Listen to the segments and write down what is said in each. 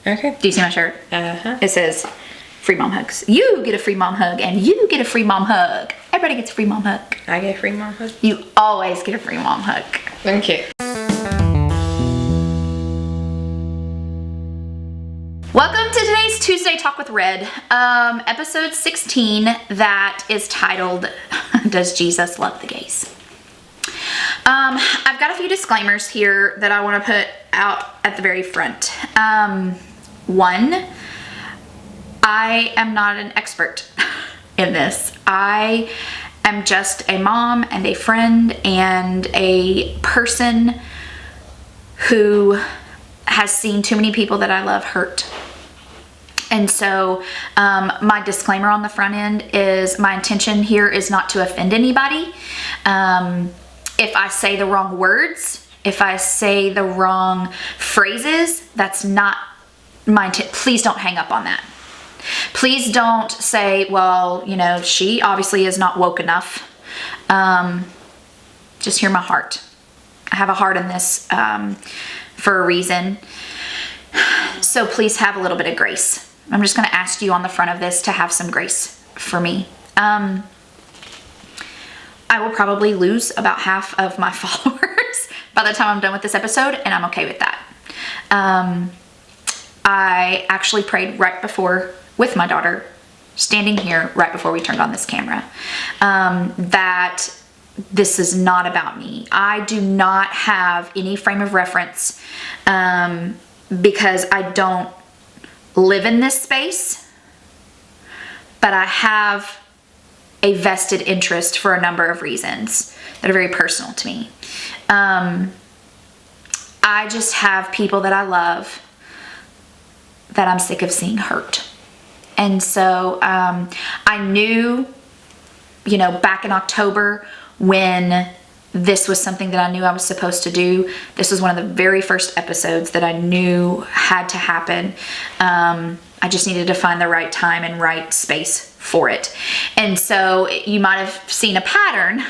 Okay. Do you see my shirt? Uh-huh. It says free mom hugs. You get a free mom hug and you get a free mom hug. Everybody gets a free mom hug. I get a free mom hug. You always get a free mom hug. Thank you. Welcome to today's Tuesday Talk with Red, episode 16 that is titled, Does Jesus Love the Gays? I've got a few disclaimers here that I want to put out at the very front. One, I am not an expert in this. I am just a mom and a friend and a person who has seen too many people that I love hurt. And so my disclaimer on the front end is my intention here is not to offend anybody. If I say the wrong words, if I say the wrong phrases, that's not my intent. Please don't hang up on that. Please don't say, well, you know, she obviously is not woke enough. Just hear my heart. I have a heart in this for a reason. So please have a little bit of grace. I'm just going to ask you on the front of this to have some grace for me. I will probably lose about half of my followers by the time I'm done with this episode, and I'm okay with that. I actually prayed right before with my daughter, standing here right before we turned on this camera, that this is not about me. I do not have any frame of reference because I don't live in this space, but I have a vested interest for a number of reasons that are very personal to me. I just have people that I love that I'm sick of seeing hurt. And so I knew, you know, back in October when this was something that I knew I was supposed to do. This was one of the very first episodes that I knew had to happen. I just needed to find the right time and right space for it. And so you might have seen a pattern.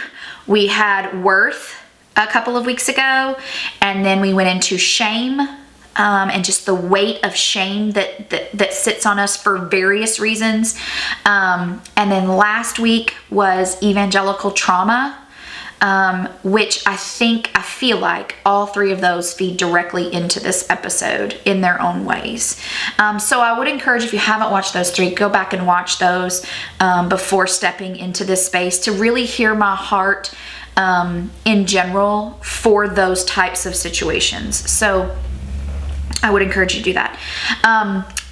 We had Worth a couple of weeks ago, and then we went into shame, and just the weight of shame that sits on us for various reasons. And then last week was evangelical trauma, which I feel like all three of those feed directly into this episode in their own ways. So I would encourage, if you haven't watched those three, go back and watch those before stepping into this space to really hear my heart in general for those types of situations. So I would encourage you to do that.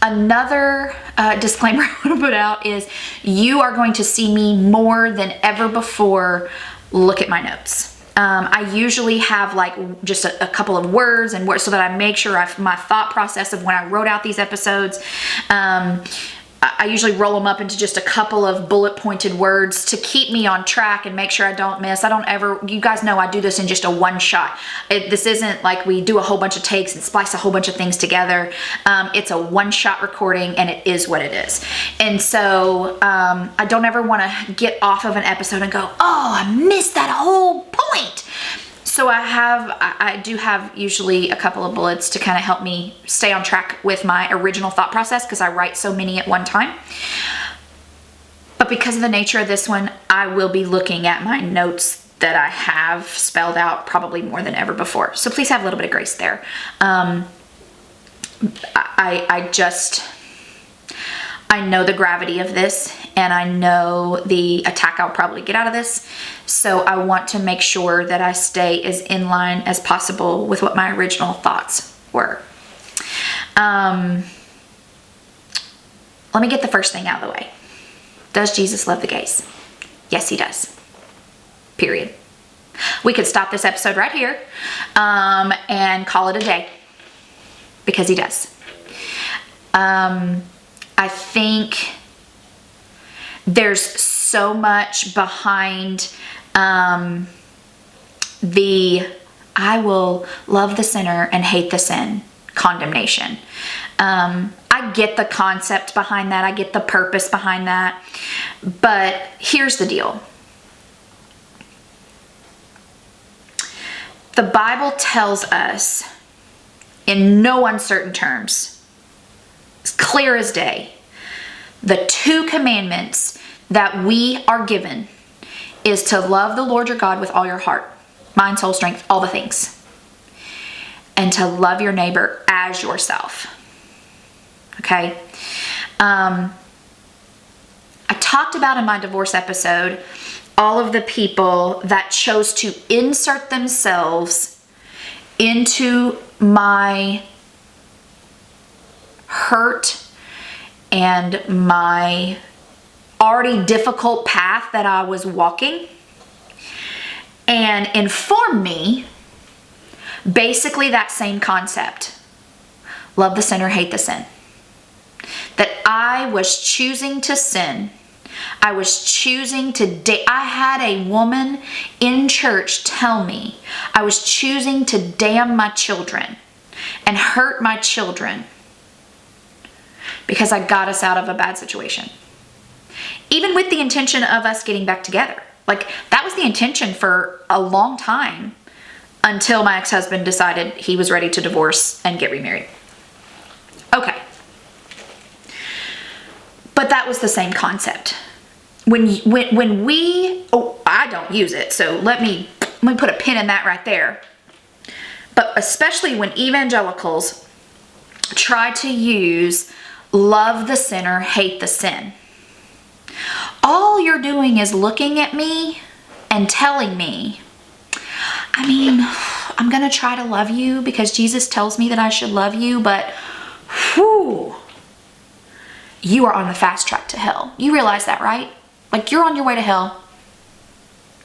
Another disclaimer I want to put out is you are going to see me more than ever before look at my notes. I usually have like just a couple of words and words so that I make sure my thought process of when I wrote out these episodes, I usually roll them up into just a couple of bullet pointed words to keep me on track and make sure I don't miss. You guys know I do this in just a one shot. This isn't like we do a whole bunch of takes and splice a whole bunch of things together. It's a one shot recording and it is what it is. And so I don't ever want to get off of an episode and go, oh, I missed that whole point. So I do have usually a couple of bullets to kind of help me stay on track with my original thought process because I write so many at one time. But because of the nature of this one, I will be looking at my notes that I have spelled out probably more than ever before. So please have a little bit of grace there. I know the gravity of this and I know the attack I'll probably get out of this. So I want to make sure that I stay as in line as possible with what my original thoughts were. Let me get the first thing out of the way. Does Jesus love the gays? Yes, he does. Period. We could stop this episode right here and call it a day because he does. I think there's so much behind the I will love the sinner and hate the sin condemnation. I get the concept behind that. I get the purpose behind that. But here's the deal. The Bible tells us in no uncertain terms clear as day. The 2 commandments that we are given is to love the Lord your God with all your heart, mind, soul, strength, all the things. And to love your neighbor as yourself. Okay? I talked about in my divorce episode all of the people that chose to insert themselves into my hurt and my already difficult path that I was walking, and inform me basically that same concept. Love the sinner, hate the sin. That I was choosing to sin. I was choosing to I had a woman in church tell me I was choosing to damn my children and hurt my children because I got us out of a bad situation. Even with the intention of us getting back together. Like, that was the intention for a long time until my ex-husband decided he was ready to divorce and get remarried. Okay. But that was the same concept. When we, I don't use it, so let me put a pin in that right there. But especially when evangelicals try to use love the sinner, hate the sin. All you're doing is looking at me and telling me, I mean, I'm going to try to love you because Jesus tells me that I should love you, but whew, you are on the fast track to hell. You realize that, right? Like, you're on your way to hell,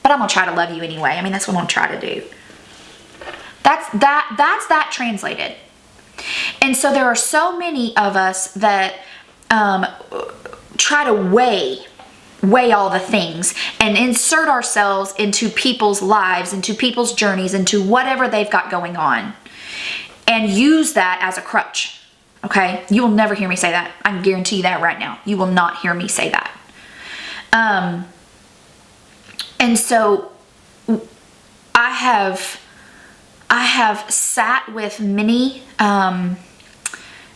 but I'm going to try to love you anyway. I mean, that's what I'm going to try to do. That's that translated. And so there are so many of us that try to weigh all the things and insert ourselves into people's lives, into people's journeys, into whatever they've got going on, and use that as a crutch. Okay? You will never hear me say that. I can guarantee you that right now. You will not hear me say that. And so I have sat with many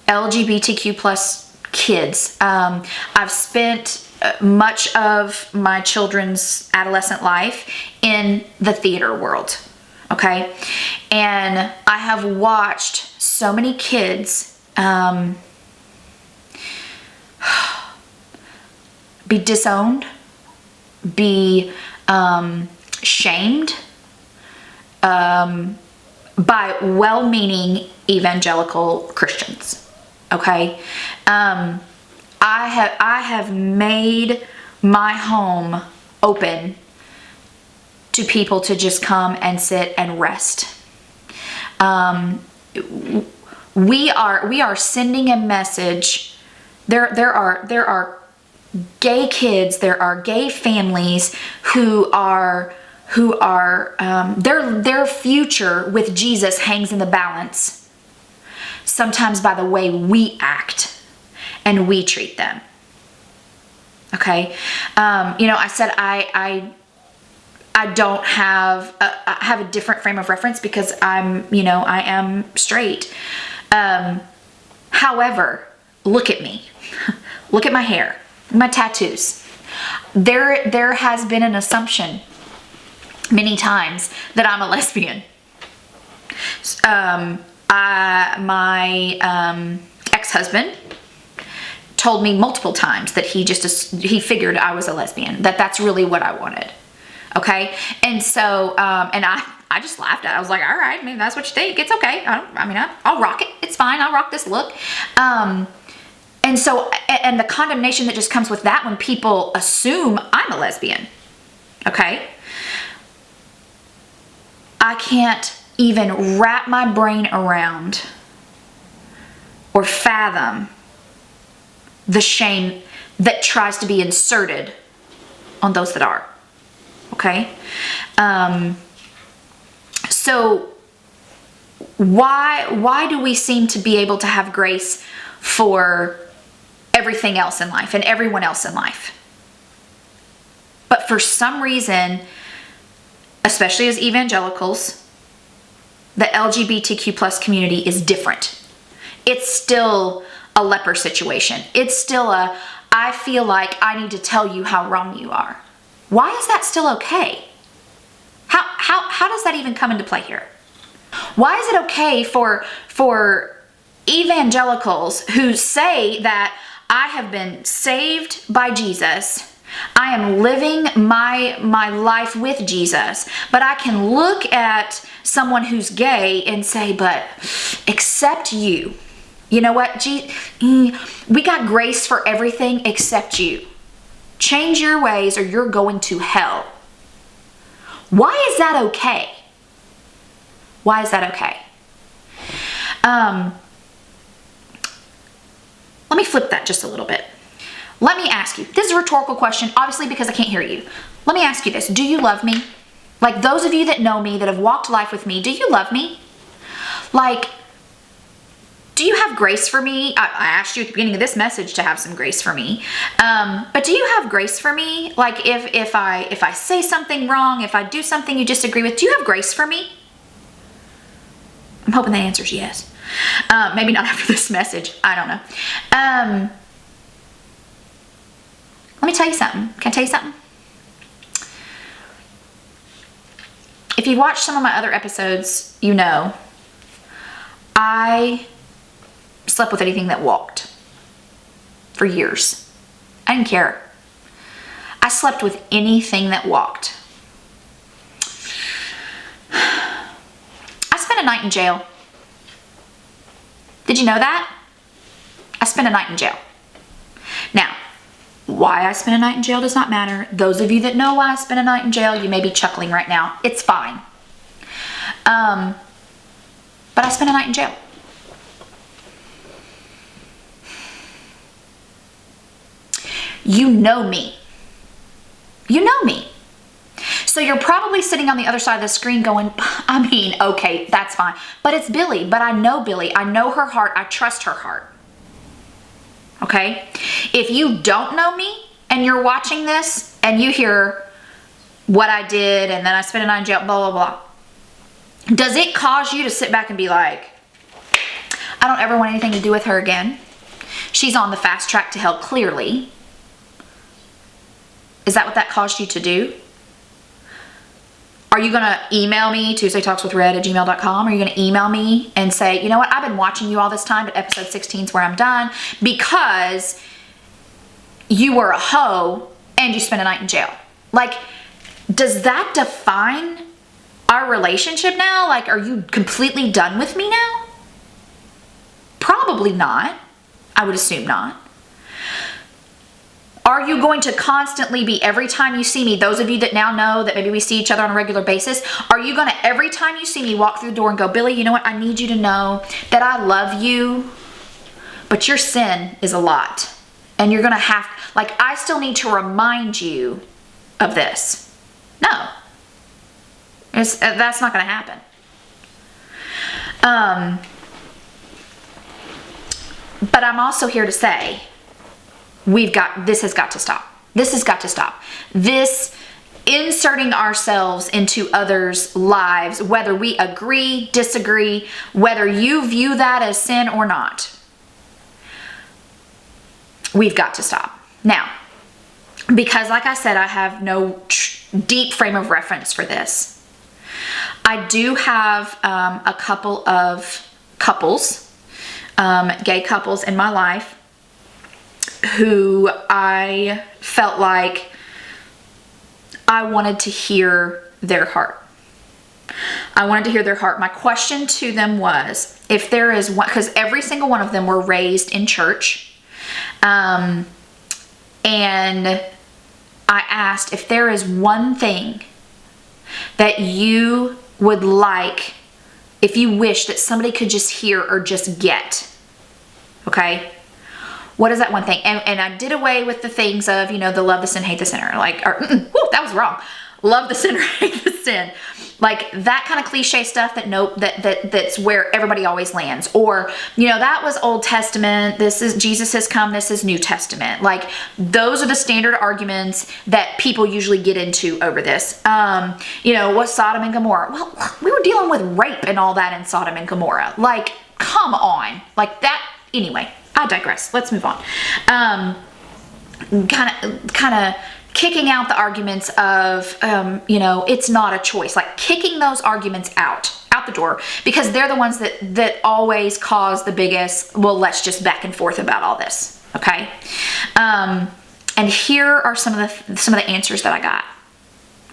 LGBTQ plus kids. I've spent much of my children's adolescent life in the theater world. Okay? And I have watched so many kids be disowned, be shamed by well-meaning evangelical Christians. Okay? I have made my home open to people to just come and sit and rest. We are sending a message. There are gay kids, there are gay families who are their future with Jesus hangs in the balance sometimes by the way we act and we treat them. Okay? I said I don't have I have a different frame of reference because I am straight. However, look at me. Look at my hair, my tattoos. There has been an assumption many times that I'm a lesbian. My ex-husband told me multiple times that he figured I was a lesbian, that's really what I wanted. Okay? And so, and I just laughed at it. I was like, all right, I mean, that's what you think. It's okay. I'll rock it. It's fine. I'll rock this look. And so, and the condemnation that just comes with that when people assume I'm a lesbian. Okay? I can't even wrap my brain around or fathom the shame that tries to be inserted on those that are. Okay? So why do we seem to be able to have grace for everything else in life and everyone else in life? But for some reason, especially as evangelicals, the LGBTQ plus community is different. It's still a leper situation. It's still I feel like I need to tell you how wrong you are. Why is that still okay? How does that even come into play here? Why is it okay for evangelicals who say that I have been saved by Jesus, I am living my life with Jesus, but I can look at someone who's gay and say, but except you. You know what? We got grace for everything except you. Change your ways or you're going to hell. Why is that okay? Why is that okay? Let me flip that just a little bit. Let me ask you, this is a rhetorical question, obviously because I can't hear you. Let me ask you this. Do you love me? Like those of you that know me, that have walked life with me, do you love me? Like, do you have grace for me? I asked you at the beginning of this message to have some grace for me. But do you have grace for me? Like if I say something wrong, if I do something you disagree with, do you have grace for me? I'm hoping the answer is yes. Maybe not after this message. I don't know. Let me tell you something. Can I tell you something? If you've watched some of my other episodes, you know I slept with anything that walked for years. I didn't care. I slept with anything that walked. I spent a night in jail. Did you know that? I spent a night in jail. Now, why I spent a night in jail does not matter. Those of you that know why I spent a night in jail, you may be chuckling right now. It's fine. But I spent a night in jail. You know me. You know me. So you're probably sitting on the other side of the screen going, I mean, okay, that's fine. But it's Billy. But I know Billy. I know her heart. I trust her heart. Okay? If you don't know me and you're watching this and you hear what I did and then I spent a night in jail, blah, blah, blah. Does it cause you to sit back and be like, I don't ever want anything to do with her again? She's on the fast track to hell, clearly. Is that what that caused you to do? Are you going to email me, tuesdaytalkswithred@gmail.com? Are you going to email me and say, you know what, I've been watching you all this time, but episode 16 is where I'm done because you were a hoe and you spent a night in jail? Like, does that define our relationship now? Like, are you completely done with me now? Probably not. I would assume not. Are you going to constantly be, every time you see me, those of you that now know that maybe we see each other on a regular basis, are you going to, every time you see me, walk through the door and go, Billy, you know what? I need you to know that I love you, but your sin is a lot. And you're going to have, like, I still need to remind you of this. No. That's not going to happen. But I'm also here to say, this has got to stop. This has got to stop. This inserting ourselves into others' lives, whether we agree, disagree, whether you view that as sin or not, we've got to stop. Now, because like I said, I have no deep frame of reference for this. I do have a couple of couples, gay couples in my life who I felt like I wanted to hear their heart. I wanted to hear their heart. My question to them was, if there is one, because every single one of them were raised in church, and I asked if there is one thing that you would like, if you wish that somebody could just hear or just get, okay? What is that one thing? And I did away with the things of, you know, the love the sin, hate the sinner. Like, or, whew, that was wrong. Love the sinner, hate the sin. Like that kind of cliche stuff that's where everybody always lands. Or, you know, that was Old Testament. This is Jesus has come. This is New Testament. Like those are the standard arguments that people usually get into over this. You know, what's Sodom and Gomorrah? Well, we were dealing with rape and all that in Sodom and Gomorrah. Like, come on. Like that. Anyway, I digress. Let's move on. Kind of kicking out the arguments of, it's not a choice. Like kicking those arguments out the door, because they're the ones that always cause the biggest, well, let's just back and forth about all this. Okay. And here are some of the answers that I got.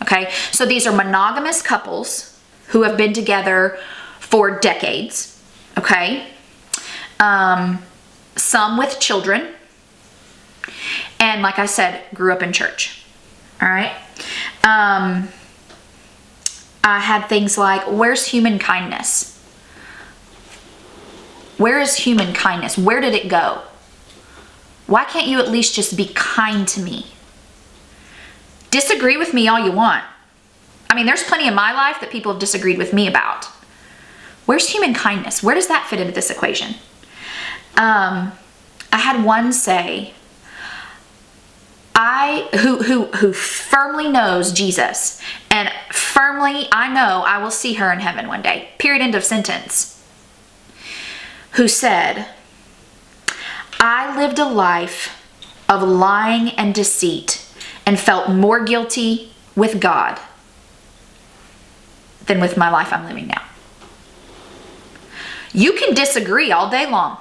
Okay. So these are monogamous couples who have been together for decades. Okay. Some with children. And like I said, grew up in church. All right. I had things like, where's human kindness? Where is human kindness? Where did it go? Why can't you at least just be kind to me? Disagree with me all you want. I mean, there's plenty in my life that people have disagreed with me about. Where's human kindness? Where does that fit into this equation? I had one say, who firmly knows Jesus, and firmly, I know I will see her in heaven one day, period, end of sentence, who said, I lived a life of lying and deceit and felt more guilty with God than with my life I'm living now. You can disagree all day long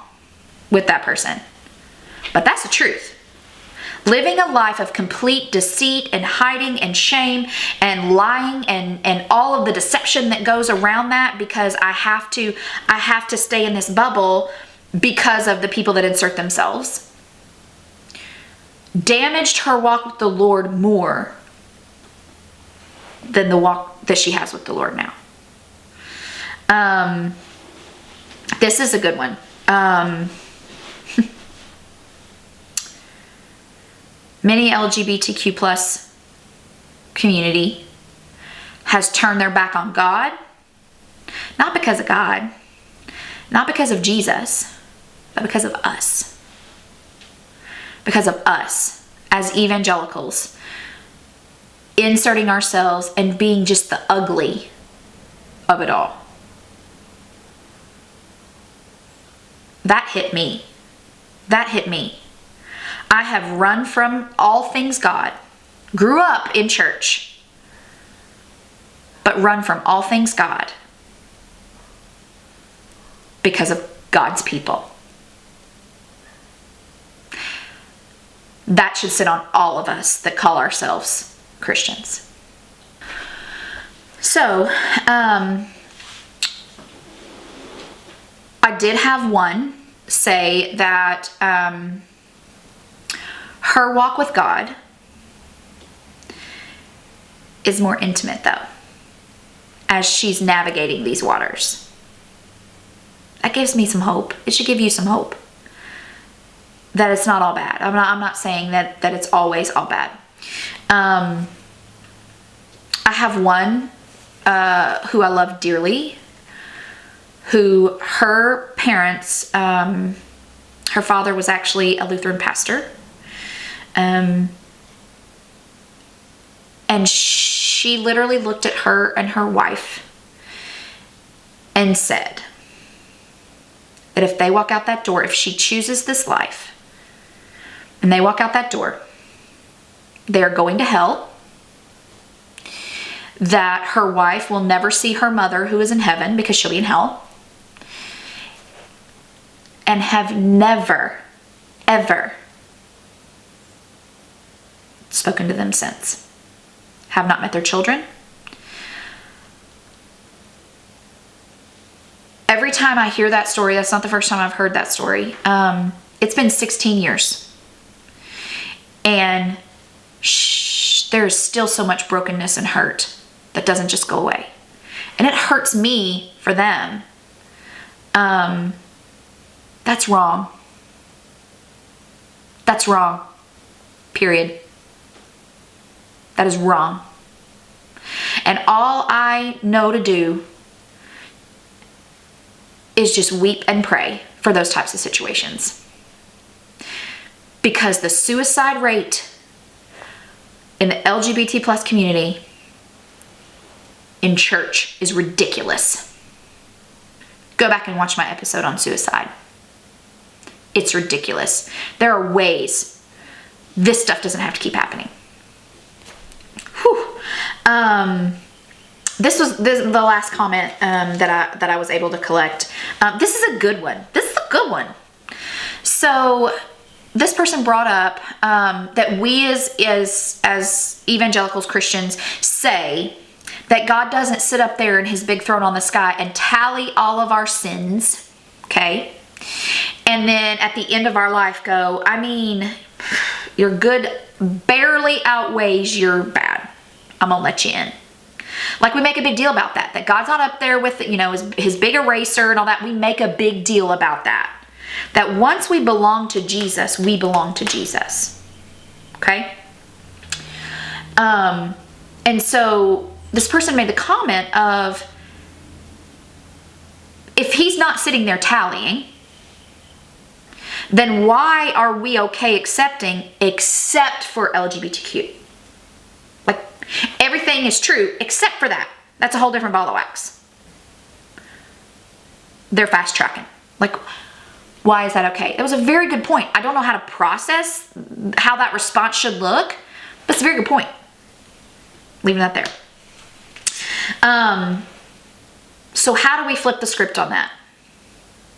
with that person, but that's the truth. Living a life of complete deceit and hiding and shame and lying and all of the deception that goes around that, because I have to stay in this bubble because of the people that insert themselves, damaged her walk with the Lord more than the walk that she has with the Lord now. This is a good one. Many LGBTQ plus community has turned their back on God, not because of God, not because of Jesus, but because of us. Because of us as evangelicals, inserting ourselves and being just the ugly of it all. That hit me. That hit me. I have run from all things God, grew up in church, but run from all things God because of God's people. That should sit on all of us that call ourselves Christians. So, I did have one say that her walk with God is more intimate, though, as she's navigating these waters. That gives me some hope. It should give you some hope that it's not all bad. I'm not saying that it's always all bad. I have one who I love dearly, who her parents, her father was actually a Lutheran pastor. And she literally looked at her and her wife and said that if they walk out that door, if she chooses this life and they walk out that door, they're going to hell, that her wife will never see her mother who is in heaven because she'll be in hell, and have never, ever spoken to them since. Have not met their children. Every time I hear that story, that's not the first time I've heard that story. It's been 16 years. And there's still so much brokenness and hurt that doesn't just go away. And it hurts me for them. That's wrong. That's wrong. Period. That is wrong. And all I know to do is just weep and pray for those types of situations. Because the suicide rate in the LGBT plus community in church is ridiculous. Go back and watch my episode on suicide. It's ridiculous. There are ways this stuff doesn't have to keep happening. Whew. This was the last comment that I was able to collect. This is a good one. This is a good one. So this person brought up that we as evangelicals, Christians, say that God doesn't sit up there in his big throne on the sky and tally all of our sins, okay? And then at the end of our life go, I mean, your good barely outweighs your bad. I'm gonna let you in. Like, we make a big deal about that God's not up there with, his big eraser and all that. We make a big deal about that. That once we belong to Jesus, we belong to Jesus. Okay? And so this person made the comment of, if he's not sitting there tallying, then why are we okay accepting except for LGBTQ? Like, everything is true except for that. That's a whole different ball of wax. They're fast tracking. Like, why is that okay? That was a very good point. I don't know how to process how that response should look, but it's a very good point. Leaving that there. So how do we flip the script on that?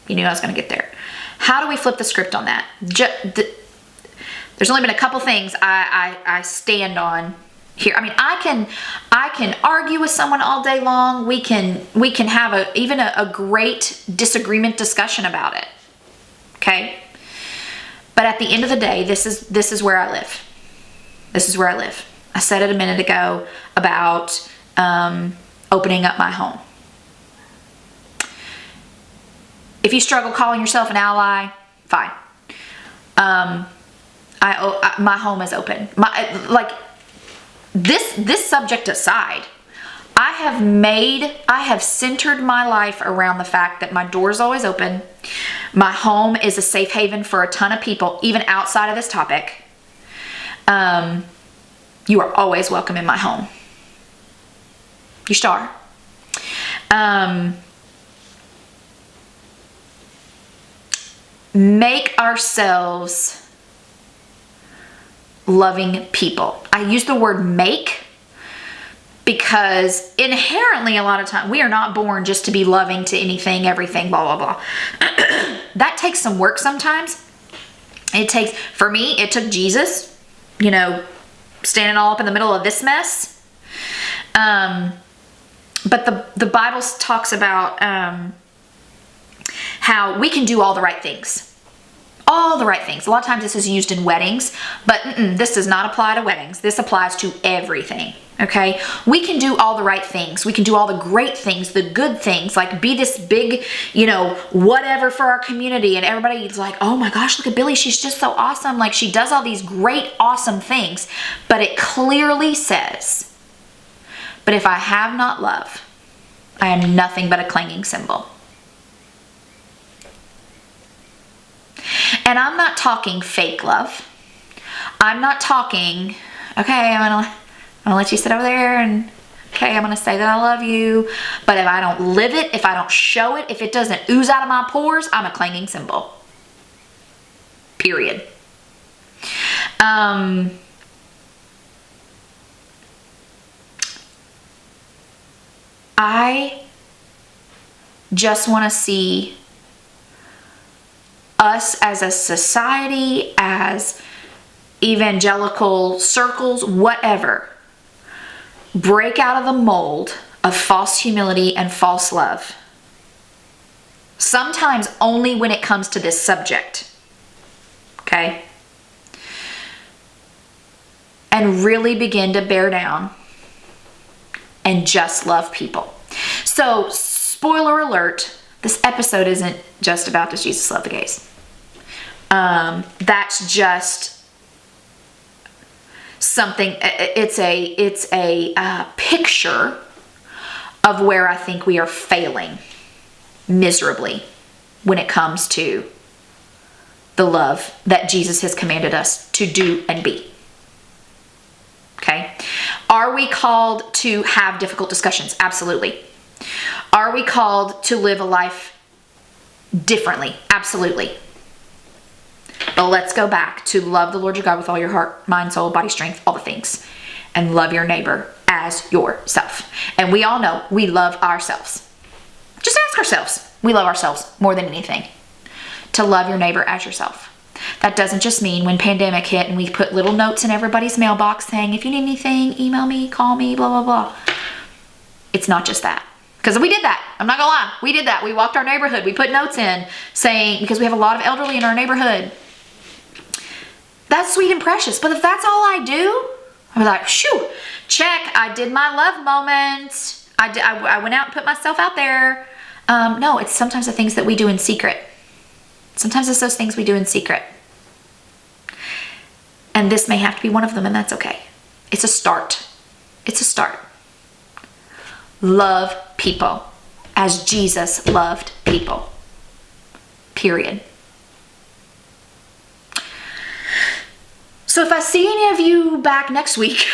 You knew I was going to get there. How do we flip the script on that? There's only been a couple things I stand on here. I mean, I can argue with someone all day long. We can have even a great disagreement discussion about it. Okay? But at the end of the day, this is where I live. This is where I live. I said it a minute ago about opening up my home. If you struggle calling yourself an ally, fine. My home is open. This subject aside, I have centered my life around the fact that my door is always open. My home is a safe haven for a ton of people, even outside of this topic. You are always welcome in my home. You star. Make ourselves loving people. I use the word make because inherently a lot of time we are not born just to be loving to anything, everything, blah, blah, blah. That takes some work sometimes. For me, it took Jesus, standing all up in the middle of this mess. But the Bible talks about how we can do all the right things. All the right things. A lot of times this is used in weddings, but this does not apply to weddings. This applies to everything, okay? We can do all the right things. We can do all the great things, the good things, like be this big, whatever for our community. And everybody's like, oh my gosh, look at Billy. She's just so awesome. Like, she does all these great, awesome things. But it clearly says, but if I have not love, I am nothing but a clanging cymbal. And I'm not talking fake love. I'm not talking, okay, I'm gonna let you sit over there and, okay, I'm gonna say that I love you. But if I don't live it, if I don't show it, if it doesn't ooze out of my pores, I'm a clanging cymbal. Period. I just want to see us as a society, as evangelical circles, whatever, break out of the mold of false humility and false love. Sometimes only when it comes to this subject. Okay? And really begin to bear down and just love people. So, spoiler alert, this episode isn't just about does Jesus love the gays. That's just something, it's a picture of where I think we are failing miserably when it comes to the love that Jesus has commanded us to do and be. Okay? Are we called to have difficult discussions? Absolutely. Are we called to live a life differently? Absolutely. But let's go back to love the Lord your God with all your heart, mind, soul, body, strength, all the things. And love your neighbor as yourself. And we all know we love ourselves. Just ask ourselves. We love ourselves more than anything. To love your neighbor as yourself. That doesn't just mean when pandemic hit and we put little notes in everybody's mailbox saying, if you need anything, email me, call me, blah, blah, blah. It's not just that. Because we did that. I'm not gonna lie. We did that. We walked our neighborhood. We put notes in saying, because we have a lot of elderly in our neighborhood. That's sweet and precious. But if that's all I do, I'm like, shoo, check. I did my love moment. I went out and put myself out there. No, it's sometimes the things that we do in secret. Sometimes it's those things we do in secret. And this may have to be one of them, and that's okay. It's a start. It's a start. Love people as Jesus loved people. Period. So if I see any of you back next week,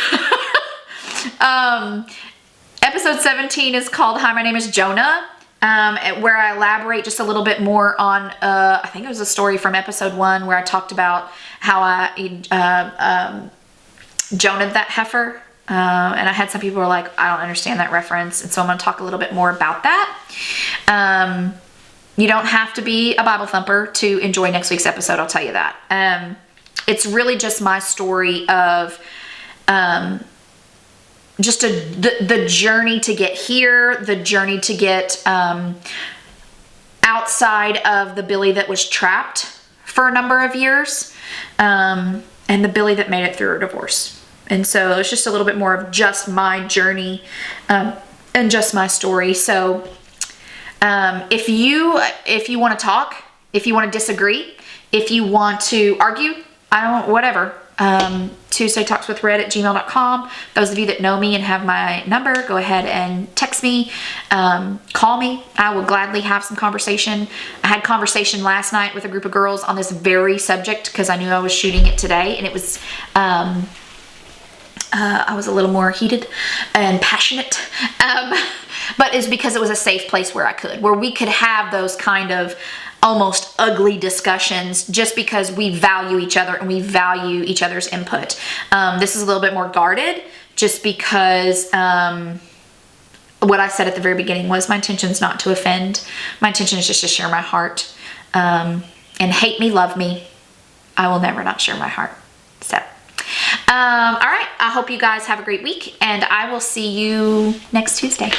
episode 17 is called Hi, My Name is Jonah, where I elaborate just a little bit more on, I think it was a story from episode 1 where I talked about how I Jonah that heifer. And I had some people who were like, I don't understand that reference. And so I'm going to talk a little bit more about that. You don't have to be a Bible thumper to enjoy next week's episode. I'll tell you that. It's really just my story of just the journey to get here, the journey to get outside of the Billy that was trapped for a number of years, and the Billy that made it through a divorce. And so it's just a little bit more of just my journey and just my story. So if you want to talk, if you want to disagree, if you want to argue, whatever. TuesdayTalksWithRed@gmail.com. Those of you that know me and have my number, go ahead and text me, call me. I will gladly have some conversation. I had conversation last night with a group of girls on this very subject because I knew I was shooting it today, and it was I was a little more heated and passionate, but it's because it was a safe place where we could have those kind of almost ugly discussions just because we value each other and we value each other's input. This is a little bit more guarded just because what I said at the very beginning was my intention is not to offend. My intention is just to share my heart. And hate me, love me. I will never not share my heart. So, all right. I hope you guys have a great week, and I will see you next Tuesday.